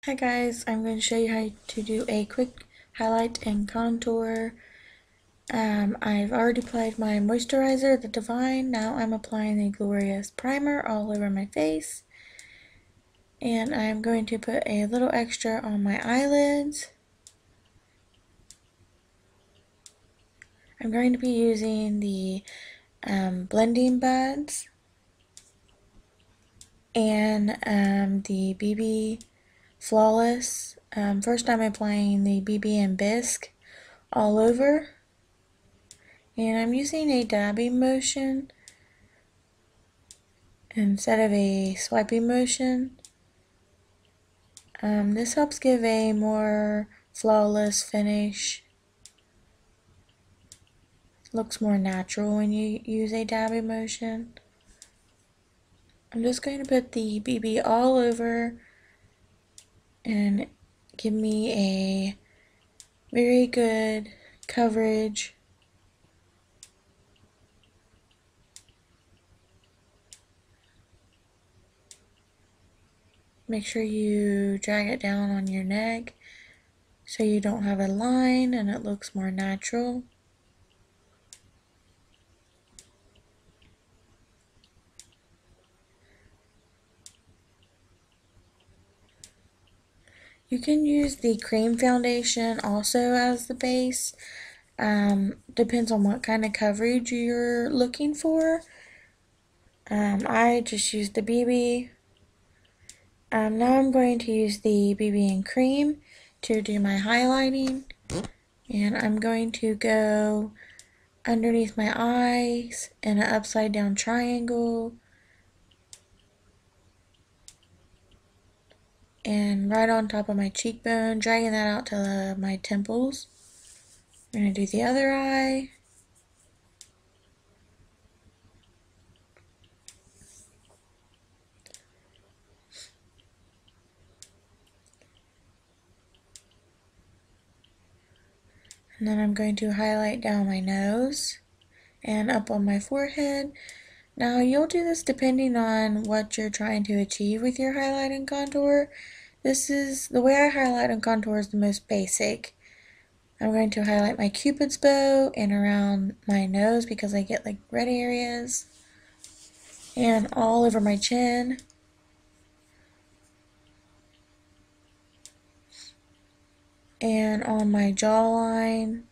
Hi guys, I'm going to show you how to do a quick highlight and contour. I've already applied my moisturizer, the Divine. Now I'm applying the Glorious Primer all over my face. And I'm going to put a little extra on my eyelids. I'm going to be using the blending buds and the BB Flawless. First I'm applying the BB and Bisque all over. And I'm using a dabbing motion instead of a swiping motion. This helps give a more flawless finish. Looks more natural when you use a dabbing motion. I'm just going to put the BB all over and give me a very good coverage. Make sure you drag it down on your neck so you don't have a line and it looks more natural. You can use the cream foundation also as the base. Depends on what kind of coverage you're looking for. I just used the BB. Now I'm going to use the BB and cream to do my highlighting. And I'm going to go underneath my eyes in an upside down triangle. And right on top of my cheekbone, dragging that out to my temples. I'm going to do the other eye. And then I'm going to highlight down my nose and up on my forehead. Now you'll do this depending on what you're trying to achieve with your highlight and contour. This is the way I highlight and contour is the most basic. I'm going to highlight my cupid's bow and around my nose because I get like red areas, and all over my chin. And on my jawline.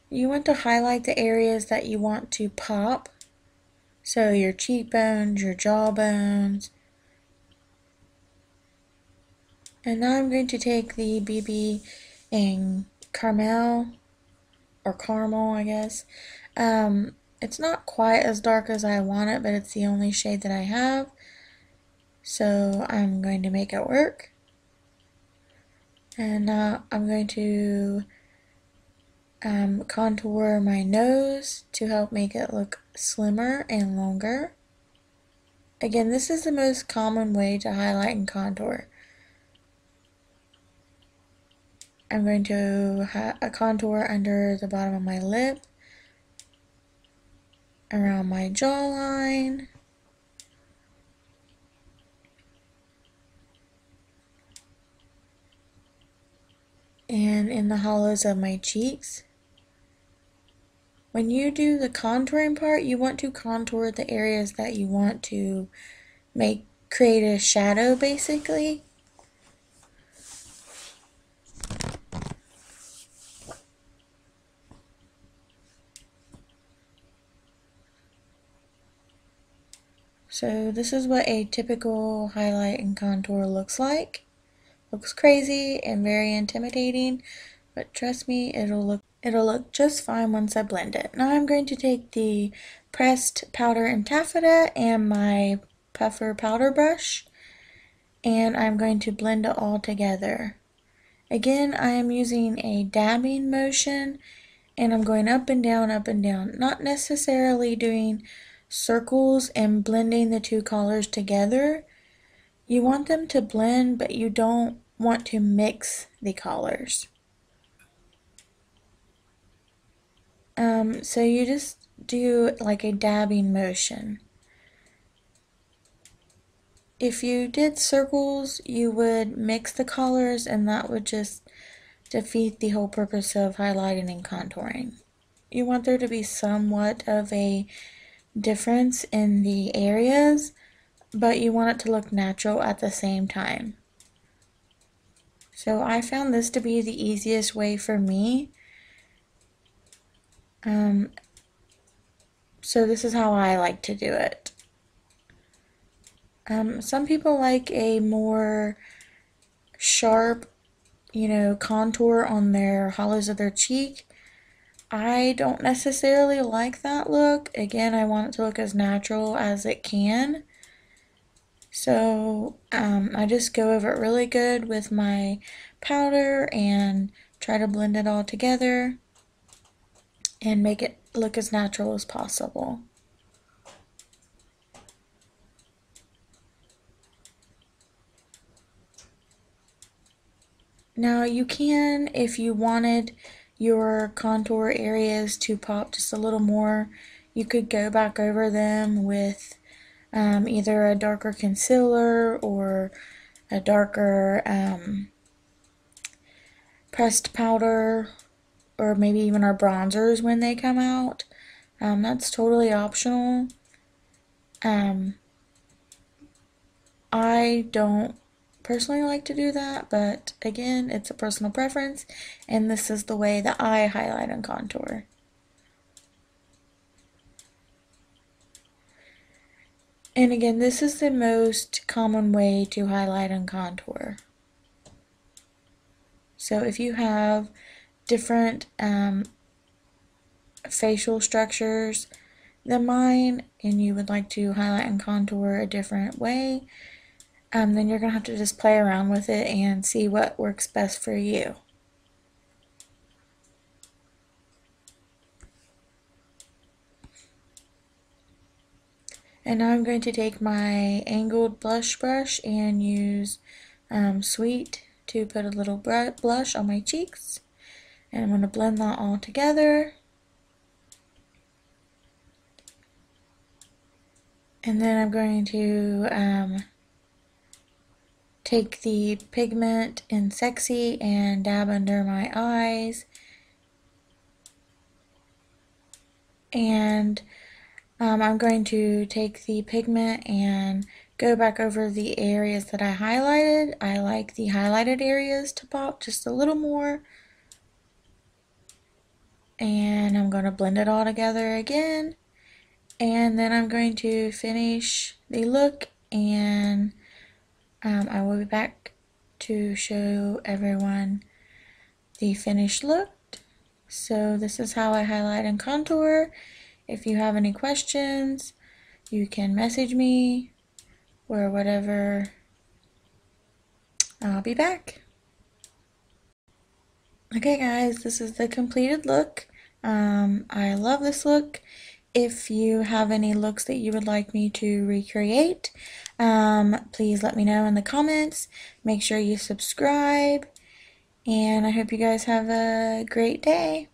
You want to highlight the areas that you want to pop. So your cheekbones, your jawbones. And now I'm going to take the BB and Caremal, or Caramel, I guess. It's not quite as dark as I want it, but it's the only shade that I have. So I'm going to make it work. And now I'm going to contour my nose to help make it look slimmer and longer. Again, this is the most common way to highlight and contour. I'm going to contour under the bottom of my lip, around my jawline, and in the hollows of my cheeks. When you do the contouring part, you want to contour the areas that you want to create a shadow, basically. So this is what a typical highlight and contour looks like. Looks crazy and very intimidating, but trust me, it'll look just fine once I blend it. Now I'm going to take the pressed powder and taffeta and my puffer powder brush, and I'm going to blend it all together. Again, I am using a dabbing motion, and I'm going up and down, not necessarily doing circles and blending the two colors together. You want them to blend, but you don't want to mix the colors. So you just do like a dabbing motion. If you did circles, you would mix the colors, and that would just defeat the whole purpose of highlighting and contouring. You want there to be somewhat of a difference in the areas, but you want it to look natural at the same time. So I found this to be the easiest way for me. So this is how I like to do it. Some people like a more sharp, contour on their hollows of their cheek. I don't necessarily like that look. Again, I want it to look as natural as it can. So I just go over it really good with my powder and try to blend it all together and make it look as natural as possible. Now you can, if you wanted your contour areas to pop just a little more, you could go back over them with either a darker concealer or a darker pressed powder, or maybe even our bronzers when they come out. That's totally optional. I don't personally like to do that, but again, it's a personal preference, and this is the way that I highlight and contour. And again, this is the most common way to highlight and contour. So if you have different facial structures than mine, and you would like to highlight and contour a different way, then you're going to have to just play around with it and see what works best for you. And now I'm going to take my angled blush brush and use Sweet to put a little blush on my cheeks. And I'm going to blend that all together. And then I'm going to take the pigment in Sexy and dab under my eyes. And I'm going to take the pigment and go back over the areas that I highlighted. I like the highlighted areas to pop just a little more. And I'm going to blend it all together again. And then I'm going to finish the look, and I will be back to show everyone the finished look. So this is how I highlight and contour. If you have any questions, you can message me or whatever. I'll be back. Okay guys, this is the completed look. I love this look. If you have any looks that you would like me to recreate, please let me know in the comments. Make sure you subscribe, and I hope you guys have a great day.